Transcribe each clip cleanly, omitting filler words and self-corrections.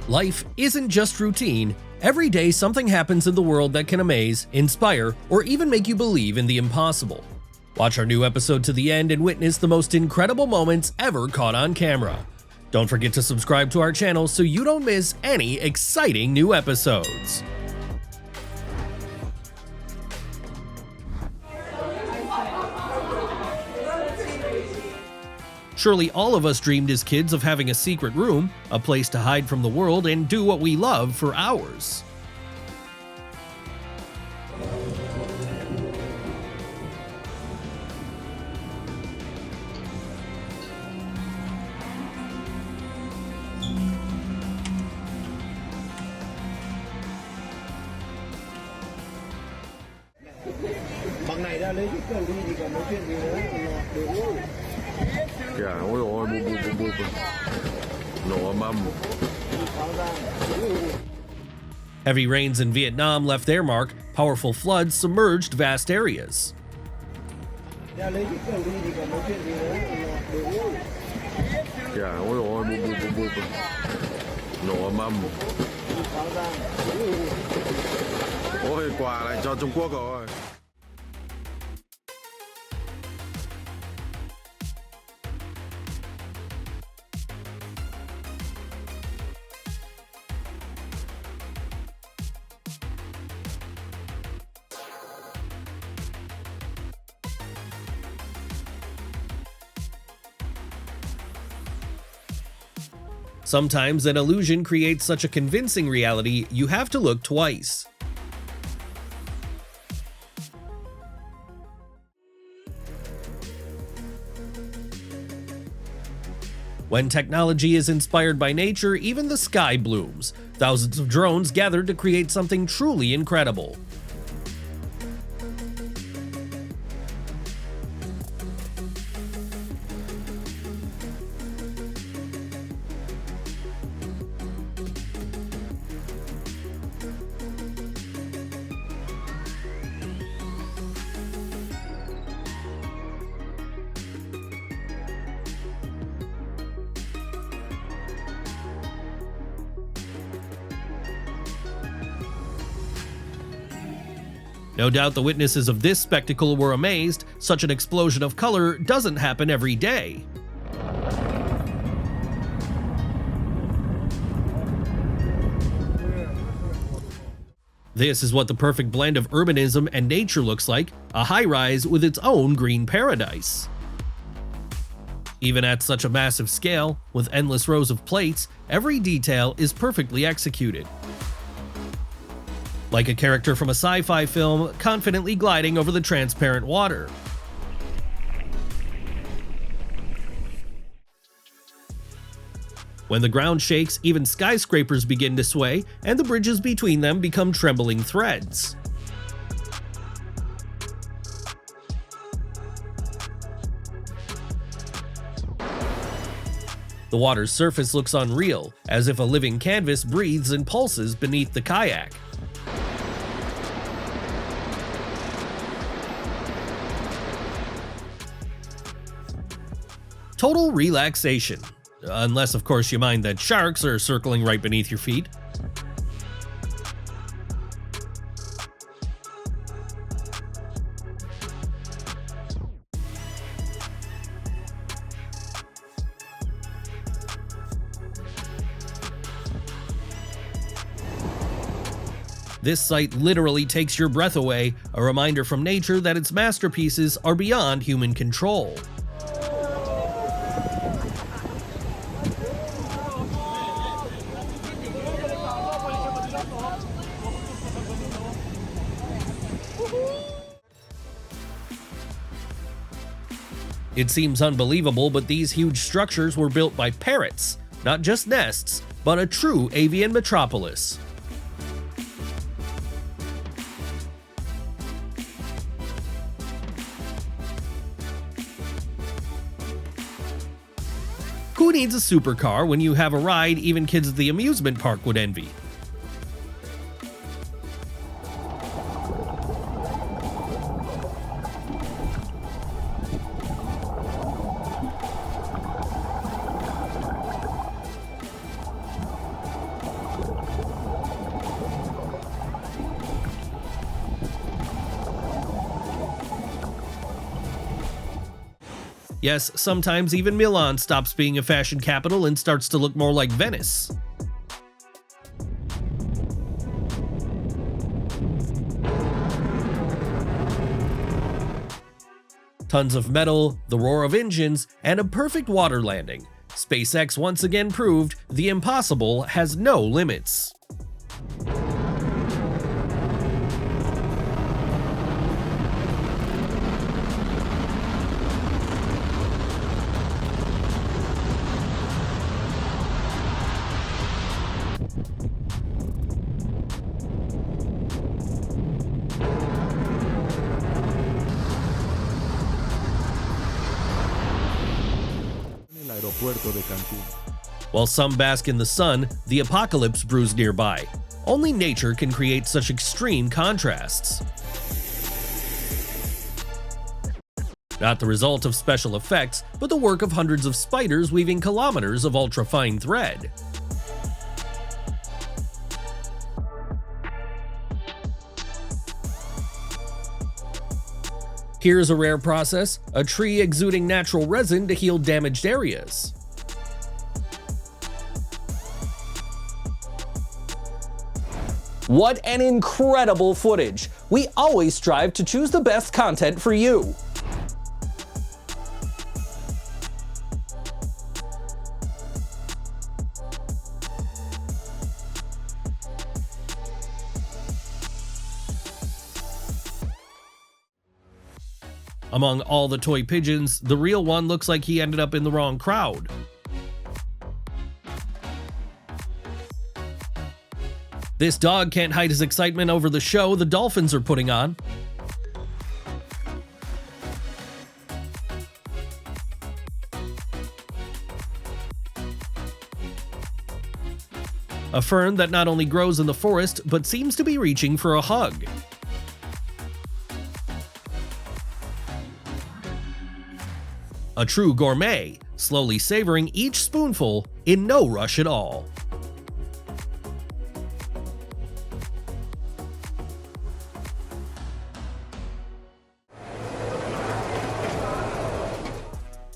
Life isn't just routine. Every day something happens in the world that can amaze, inspire, or even make you believe in the impossible. Watch our new episode to the end and witness the most incredible moments ever caught on camera. Don't forget to subscribe to our channel so you don't miss any exciting new episodes. Surely all of us dreamed as kids of having a secret room, a place to hide from the world and do what we love for hours. Bằng này ra lấy cái cần đi thì còn nói chuyện gì nữa, được luôn. Dạ, ôi ôi, bu. Nổ mâm. Heavy rains in Vietnam left their mark. Powerful floods submerged vast areas. Ra lấy cái cần đi thì còn nói chuyện gì nữa, được luôn. Dạ, ôi ôi, bu. Nổ mâm. Ôi, quà lại cho Trung Quốc rồi. Sometimes an illusion creates such a convincing reality, you have to look twice. When technology is inspired by nature, even the sky blooms. Thousands of drones gathered to create something truly incredible. No doubt the witnesses of this spectacle were amazed. Such an explosion of color doesn't happen every day. This is what the perfect blend of urbanism and nature looks like, a high-rise with its own green paradise. Even at such a massive scale, with endless rows of plates, every detail is perfectly executed. Like a character from a sci-fi film confidently gliding over the transparent water. When the ground shakes, even skyscrapers begin to sway, and the bridges between them become trembling threads. The water's surface looks unreal, as if a living canvas breathes and pulses beneath the kayak. Total relaxation. Unless, of course, you mind that sharks are circling right beneath your feet. This sight literally takes your breath away, a reminder from nature that its masterpieces are beyond human control. It seems unbelievable, but these huge structures were built by parrots, not just nests, but a true avian metropolis. Who needs a supercar when you have a ride even kids at the amusement park would envy? Yes, sometimes even Milan stops being a fashion capital and starts to look more like Venice. Tons of metal, the roar of engines, and a perfect water landing. SpaceX once again proved the impossible has no limits. While some bask in the sun, the apocalypse brews nearby. Only nature can create such extreme contrasts. Not the result of special effects, but the work of hundreds of spiders weaving kilometers of ultra-fine thread. Here's a rare process, a tree exuding natural resin to heal damaged areas. What an incredible footage! We always strive to choose the best content for you. Among all the toy pigeons, the real one looks like he ended up in the wrong crowd. This dog can't hide his excitement over the show the dolphins are putting on. A fern that not only grows in the forest, but seems to be reaching for a hug. A true gourmet, slowly savoring each spoonful in no rush at all.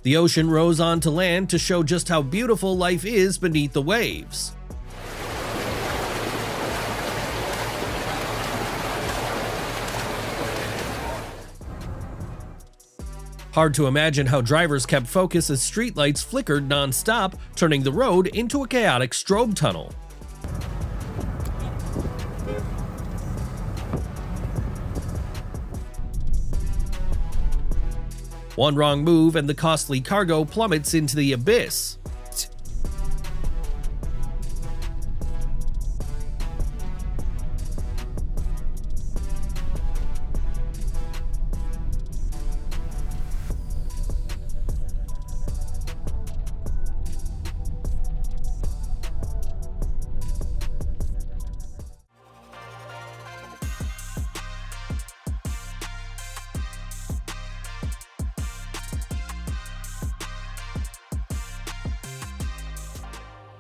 The ocean rose onto land to show just how beautiful life is beneath the waves. Hard to imagine how drivers kept focus as streetlights flickered non-stop, turning the road into a chaotic strobe tunnel. One wrong move and the costly cargo plummets into the abyss.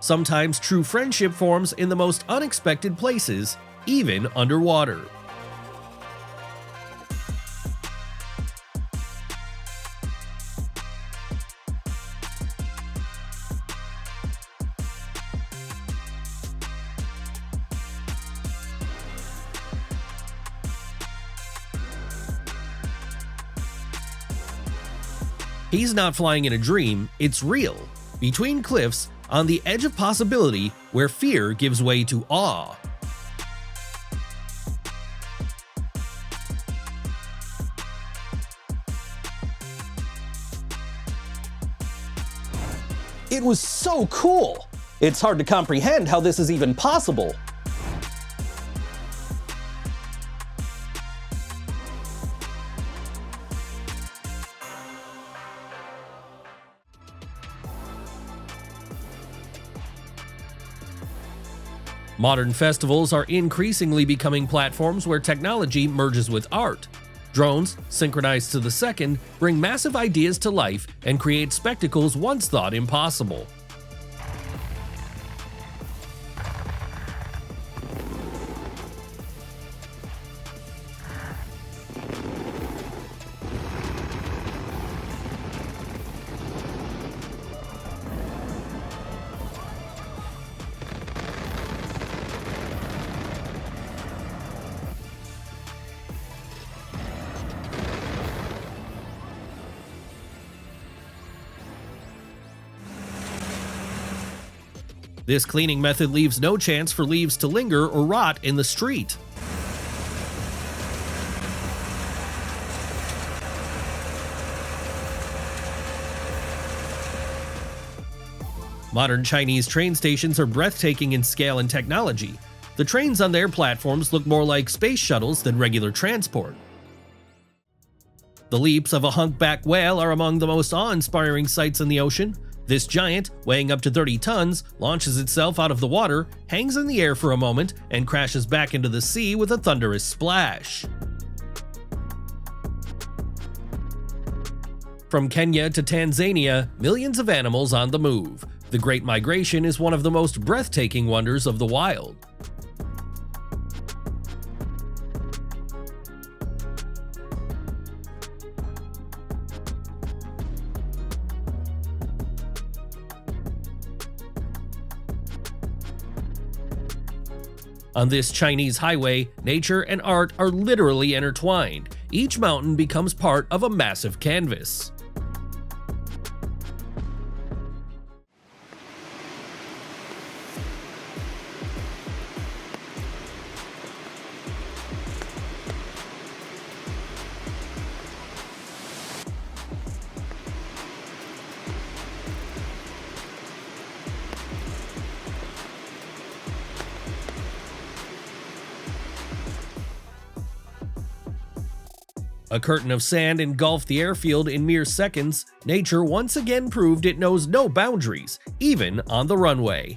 Sometimes true friendship forms in the most unexpected places, even underwater. He's not flying in a dream, it's real. Between cliffs, on the edge of possibility where fear gives way to awe. It was so cool! It's hard to comprehend how this is even possible. Modern festivals are increasingly becoming platforms where technology merges with art. Drones, synchronized to the second, bring massive ideas to life and create spectacles once thought impossible. This cleaning method leaves no chance for leaves to linger or rot in the street. Modern Chinese train stations are breathtaking in scale and technology. The trains on their platforms look more like space shuttles than regular transport. The leaps of a humpback whale are among the most awe-inspiring sights in the ocean. This giant, weighing up to 30 tons, launches itself out of the water, hangs in the air for a moment, and crashes back into the sea with a thunderous splash. From Kenya to Tanzania, millions of animals on the move. The Great Migration is one of the most breathtaking wonders of the wild. On this Chinese highway, nature and art are literally intertwined. Each mountain becomes part of a massive canvas. A curtain of sand engulfed the airfield in mere seconds. Nature once again proved it knows no boundaries, even on the runway.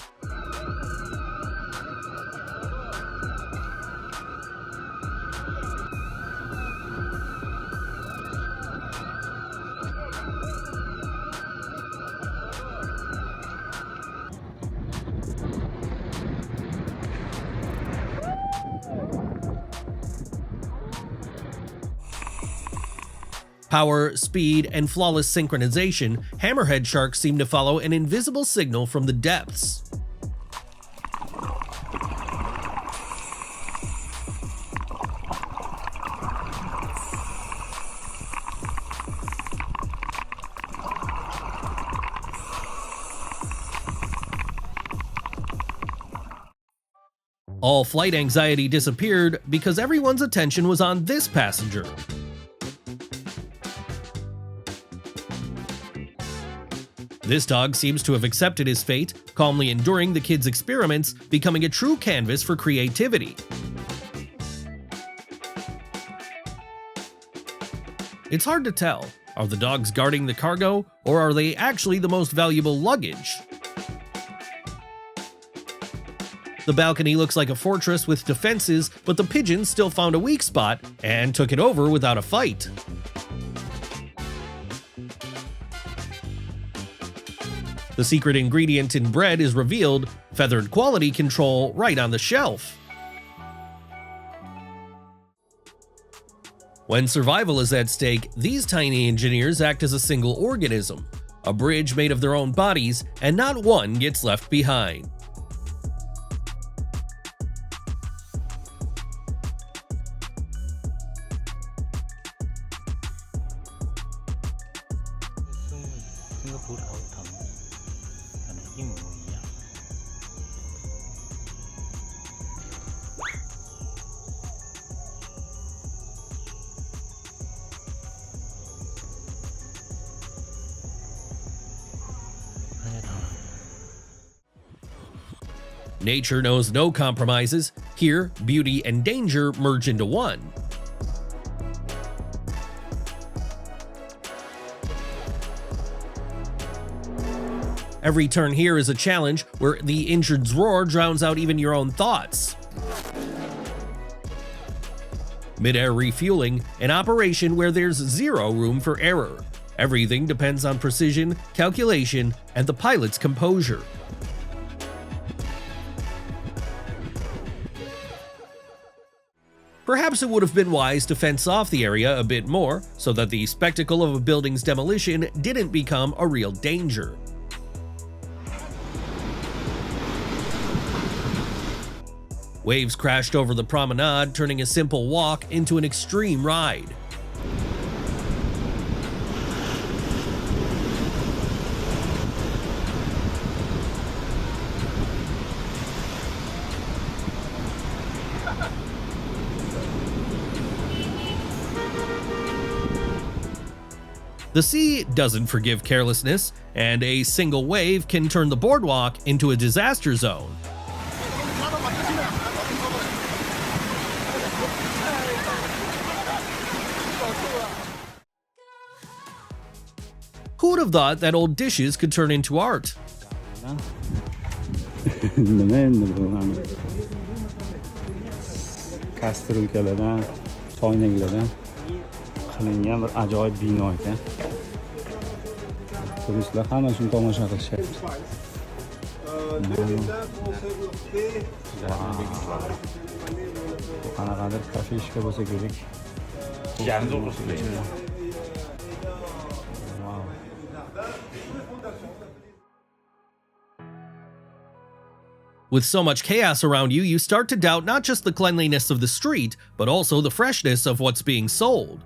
Power, speed, and flawless synchronization, hammerhead sharks seem to follow an invisible signal from the depths. All flight anxiety disappeared because everyone's attention was on this passenger. This dog seems to have accepted his fate, calmly enduring the kids' experiments, becoming a true canvas for creativity. It's hard to tell. Are the dogs guarding the cargo, or are they actually the most valuable luggage? The balcony looks like a fortress with defenses, but the pigeons still found a weak spot and took it over without a fight. The secret ingredient in bread is revealed: feathered quality control right on the shelf. When survival is at stake, these tiny engineers act as a single organism, a bridge made of their own bodies, and not one gets left behind. Nature knows no compromises. Here, beauty and danger merge into one. Every turn here is a challenge, where the engine's roar drowns out even your own thoughts. Mid-air refueling, an operation where there's zero room for error. Everything depends on precision, calculation, and the pilot's composure. Perhaps it would have been wise to fence off the area a bit more, so that the spectacle of a building's demolition didn't become a real danger. Waves crashed over the promenade, turning a simple walk into an extreme ride. The sea doesn't forgive carelessness, and a single wave can turn the boardwalk into a disaster zone. Who would have thought that old dishes could turn into art? کاسترول کردن، چاینک زدن، خیلی هم عجایب بینا کن. توریست‌ها همشون تماشا کرد. Ana kadar kafe işe basa gerek. Kendi olsun değil. With so much chaos around you, you start to doubt not just the cleanliness of the street, but also the freshness of what's being sold.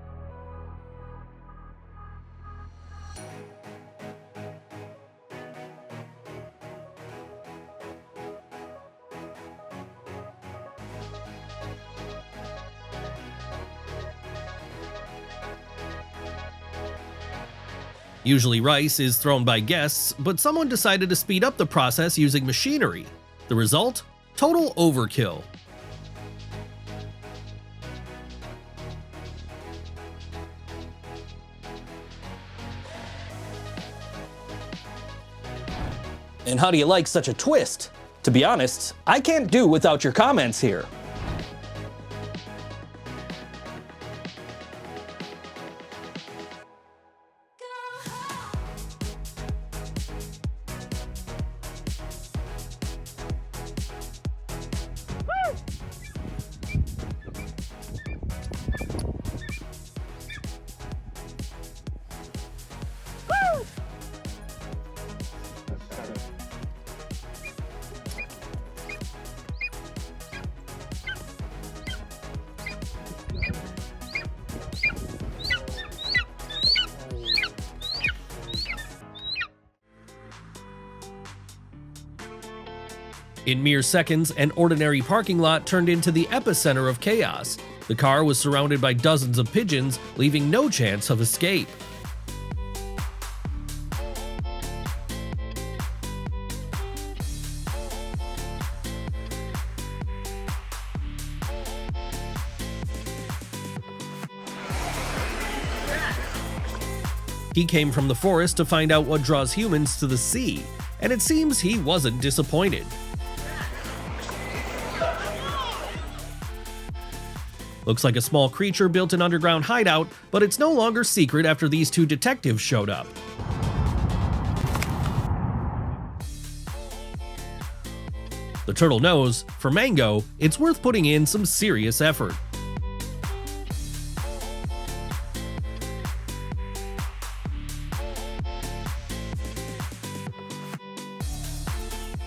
Usually rice is thrown by guests, but someone decided to speed up the process using machinery. The result? Total overkill. And how do you like such a twist? To be honest, I can't do without your comments here. In mere seconds, an ordinary parking lot turned into the epicenter of chaos. The car was surrounded by dozens of pigeons, leaving no chance of escape. He came from the forest to find out what draws humans to the sea, and it seems he wasn't disappointed. Looks like a small creature built an underground hideout, but it's no longer secret after these two detectives showed up. The turtle knows, for Mango, it's worth putting in some serious effort.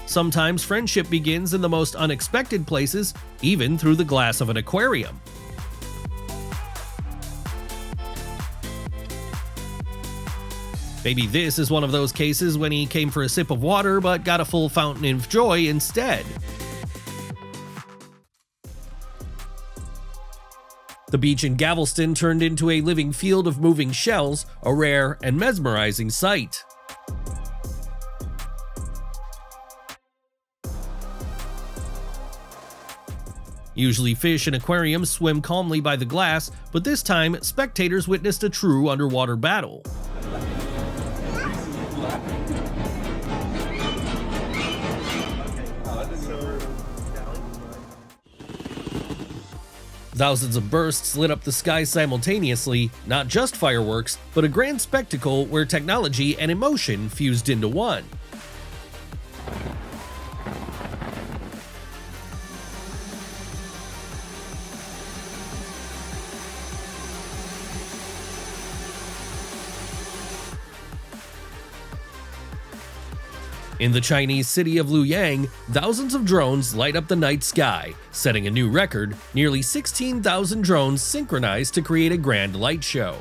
Sometimes friendship begins in the most unexpected places, even through the glass of an aquarium. Maybe this is one of those cases when he came for a sip of water but got a full fountain of joy instead. The beach in Galveston turned into a living field of moving shells, a rare and mesmerizing sight. Usually fish in aquariums swim calmly by the glass, but this time spectators witnessed a true underwater battle. Thousands of bursts lit up the sky simultaneously, not just fireworks, but a grand spectacle where technology and emotion fused into one. In the Chinese city of Luoyang, thousands of drones light up the night sky, setting a new record, nearly 16,000 drones synchronized to create a grand light show.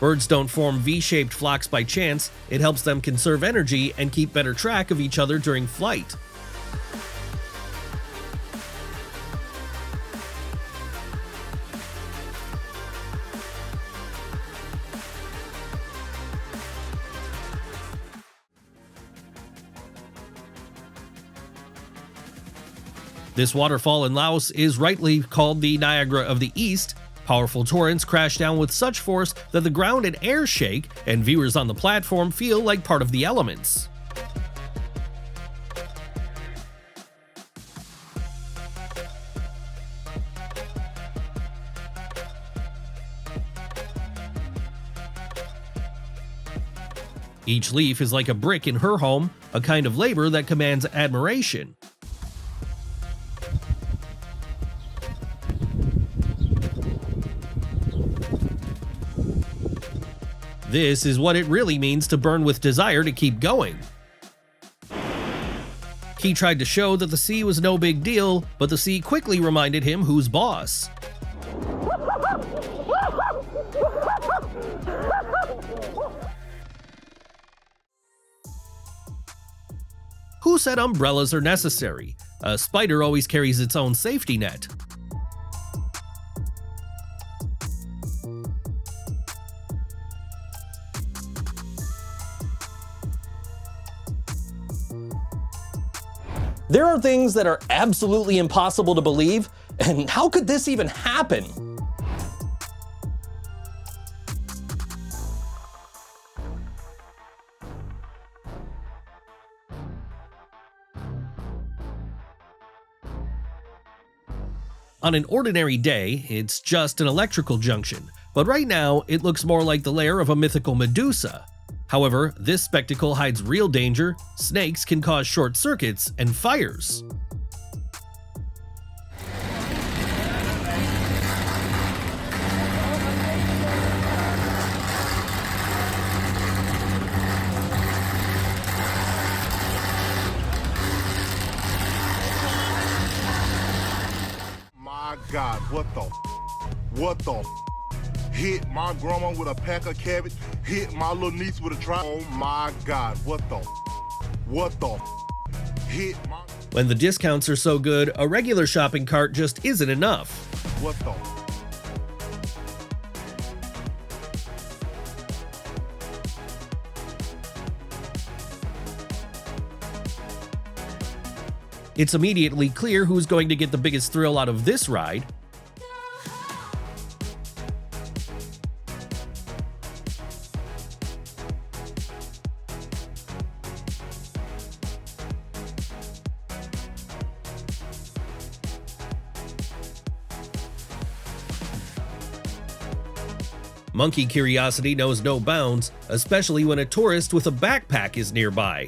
Birds don't form V-shaped flocks by chance, it helps them conserve energy and keep better track of each other during flight. This waterfall in Laos is rightly called the Niagara of the East. Powerful torrents crash down with such force that the ground and air shake, and viewers on the platform feel like part of the elements. Each leaf is like a brick in her home, a kind of labor that commands admiration. This is what it really means to burn with desire to keep going. He tried to show that the sea was no big deal, but the sea quickly reminded him who's boss. Who said umbrellas are necessary? A spider always carries its own safety net. There are things that are absolutely impossible to believe, and how could this even happen? On an ordinary day, it's just an electrical junction, but right now it looks more like the lair of a mythical Medusa. However, this spectacle hides real danger. Snakes can cause short circuits and fires. My God, what the hit my grandma with a pack of cabbage, hit my little niece with a try. Oh my God, what the hit my... When the discounts are so good, a regular shopping cart just isn't enough. What the... It's immediately clear who's going to get the biggest thrill out of this ride. Monkey curiosity knows no bounds, especially when a tourist with a backpack is nearby.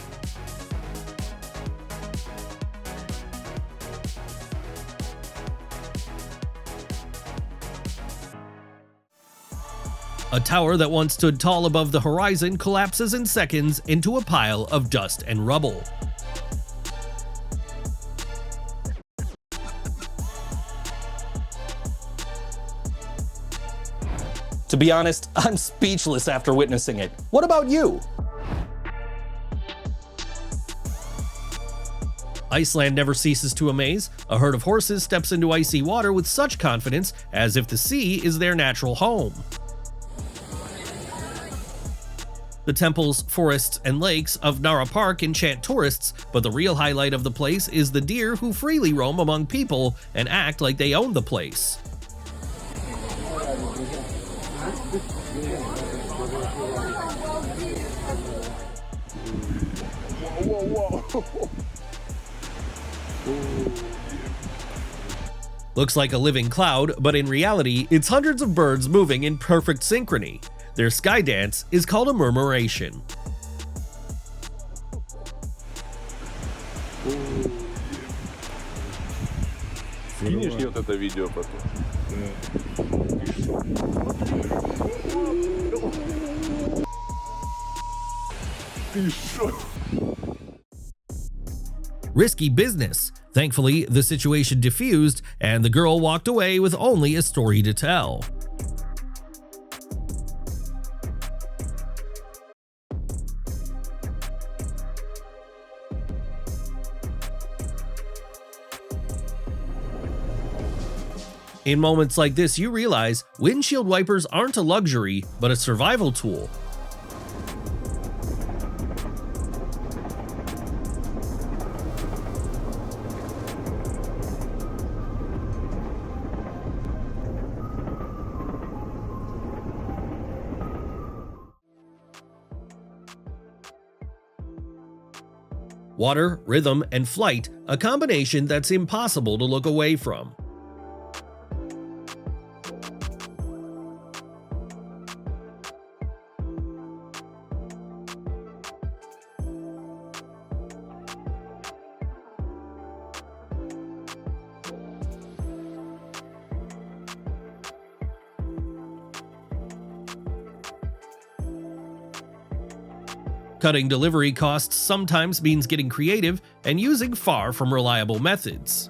A tower that once stood tall above the horizon collapses in seconds into a pile of dust and rubble. To be honest, I'm speechless after witnessing it. What about you? Iceland never ceases to amaze. A herd of horses steps into icy water with such confidence as if the sea is their natural home. The temples, forests, and lakes of Nara Park enchant tourists, but the real highlight of the place is the deer who freely roam among people and act like they own the place. Looks like a living cloud, but in reality, it's hundreds of birds moving in perfect synchrony. Their sky dance is called a murmuration. Скинешь мне вот это видео потом? Ты шо? Risky business. Thankfully, the situation diffused, and the girl walked away with only a story to tell. In moments like this, you realize windshield wipers aren't a luxury, but a survival tool. Water, rhythm, and flight, a combination that's impossible to look away from. Cutting delivery costs sometimes means getting creative and using far from reliable methods.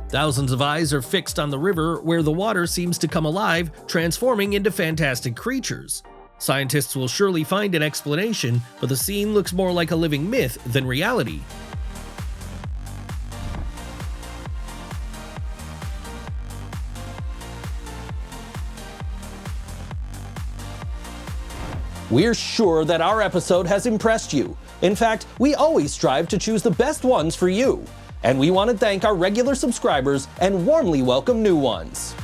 Thousands of eyes are fixed on the river where the water seems to come alive, transforming into fantastic creatures. Scientists will surely find an explanation, but the scene looks more like a living myth than reality. We're sure that our episode has impressed you. In fact, we always strive to choose the best ones for you. And we want to thank our regular subscribers and warmly welcome new ones.